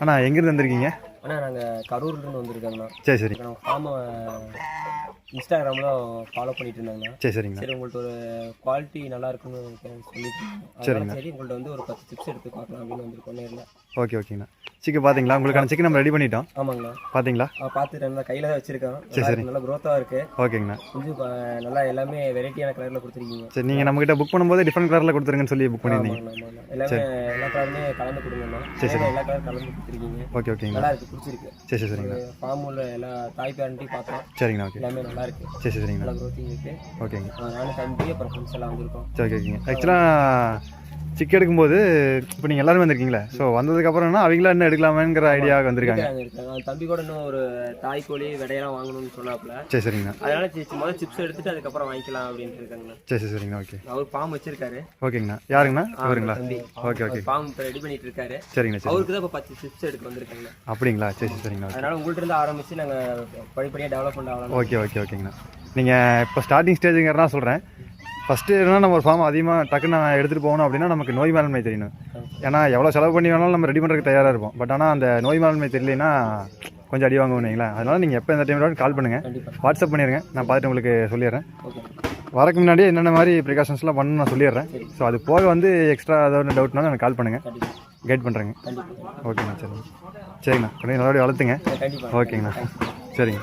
அண்ணா எங்கேருந்து வந்திருக்கீங்க? அண்ணா நாங்கள் கரூர்லேருந்து வந்திருக்கோங்கண்ணா. சரி சரி. நம்ம ஃபார்மை இன்ஸ்டாகிராமில் ஃபாலோ பண்ணிட்டு இருந்தாங்கண்ணா. சரி சரிங்கண்ணா. சரி உங்கள்கிட்ட ஒரு குவாலிட்டி நல்லா இருக்குன்னு சொல்லிட்டு சரிங்கண்ணா. சரி உங்கள்கிட்ட வந்து ஒரு 10 டிப்ஸ் எடுத்து பார்க்கலாம் அப்படின்னு வந்திருக்கோம் நேரில். ஓகே ஓகேங்கண்ணா. சிக்கன் பார்த்தீங்களா? உங்களுக்கான சிக்கன் நம்ம ரெடி பண்ணிட்டோம். ஆமாங்கண்ணா. பார்த்தீங்களா? பார்த்துட்டு நல்லா கையில் தான் வச்சுருக்கோம். சரி சரி. நல்லா க்ரோத்தாக இருக்குது. ஓகேங்கண்ணா. கொஞ்சம் நல்லா எல்லாமே வெரைட்டியான கலரில் கொடுத்துருக்கீங்க. சரி, நீங்கள் நம்மகிட்ட புக் பண்ணும்போது டிஃப்ரெண்ட் கலரில் கொடுத்துருங்கன்னு சொல்லி புக் பண்ணியிருந்தீங்க. ஆமாங்கண்ணா. எல்லாமே எல்லா கலருமே கலந்து கொடுங்கண்ணா. சரி சரி. எல்லா கலரும் கலந்து கொடுத்துருக்கீங்க. ஓகே ஓகேங்கண்ணா. நல்லா இருக்குது, பிடிச்சிருக்கு. சரி சரி சரிங்கண்ணா. ஃபார்ம் உள்ள எல்லா தாய் பேரண்ட்டையும் பார்த்தோம். சரிங்கண்ணா. ஓகே. எல்லாமே நல்லா இருக்குது. சரி சரி சரிங்கண்ணா. நல்லா க்ரோத்திங் இருக்குது. ஓகேங்க. நானும் தம்பி அப்புறம் ஃப்ரெண்ட்ஸ் எல்லாம் வந்திருக்கோம். சரி ஓகேங்க. ஆக்சுவலாக சிக்கன் எடுக்கும்போது இப்போ நீங்கள் எல்லாருமே வந்திருக்கீங்களே, ஸோ வந்ததுக்கப்புறம்னா அவங்களா என்ன எடுக்கலாமேங்கிற ஐடியாவுக்கு வந்திருக்காங்க. தம்பி கூட இன்னும் ஒரு தாய் கோழி விடையெல்லாம் வாங்கணும்னு சொன்னாப்புல. சரி சரிங்கண்ணா. அதனால முதல்ல சிப்ஸ் எடுத்துட்டு அதுக்கப்புறம் வாங்கிக்கலாம் அப்படின்ட்டு இருக்காங்கண்ணா. சரி சரி சரிங்கண்ணா. ஓகே. அவர் ஃபார்ம் வச்சிருக்காரு. ஓகேங்கண்ணா. யாருங்கண்ணா? அவருங்களா? தம்பி. Okay okay. ஃபார்ம் இப்போ ரெடி பண்ணிட்டு இருக்காரு. சரிங்கண்ணா. சரி. அவருக்கு தான் இப்போ 10 சிப்ஸ் எடுத்து வந்திருக்காங்க. அப்படிங்களா? சரி சரி சரிங்கண்ணா. அதனால உங்கள்கிட்ட இருந்து ஆரம்பிச்சு நாங்கள் படிப்படியாக டெவலப்மெண்ட் ஆகலாம். ஓகே ஓகே ஓகேங்கண்ணா. நீங்கள் இப்போ ஸ்டார்டிங் ஸ்டேஜுங்கிறனா சொல்கிறேன். ஃபஸ்ட்டு என்னன்னா நம்ம ஒரு ஃபார்ம் அதிகமாக டக்குன்னு எடுத்துகிட்டு போகணும் அப்படின்னா நமக்கு நோய் மேலாண்மை தெரியணும். ஏன்னா எவ்வளோ செலவு பண்ணி வேணாலும் நம்ம ரெடி பண்ணுறதுக்கு தயாராக இருப்போம். பட் ஆனால் அந்த நோய் மேலாண்மை தெரியலைன்னா கொஞ்சம் அடி வாங்குவோம் வைங்களா. அதனால் நீங்கள் எப்போ இந்த டைம் கால் பண்ணுங்கள், வாட்ஸ்அப் பண்ணிடுங்க, நான் பார்த்துட்டு உங்களுக்கு சொல்லிடுறேன். வரக்கு முன்னாடியே என்னென்ன மாதிரி ப்ரிகாஷன்ஸ்லாம் பண்ணணும் நான் சொல்லிடுறேன். ஸோ அது போக வந்து எக்ஸ்ட்ரா ஏதாவது டவுட்னாலும் எனக்கு கால் பண்ணுங்கள், கைட் பண்ணுறேங்க. ஓகேண்ணா. சரிங்க சரிங்கண்ணா. கொஞ்சம் நல்லபடியாக வளர்த்துங்க. ஓகேங்கண்ணா. சரிங்க.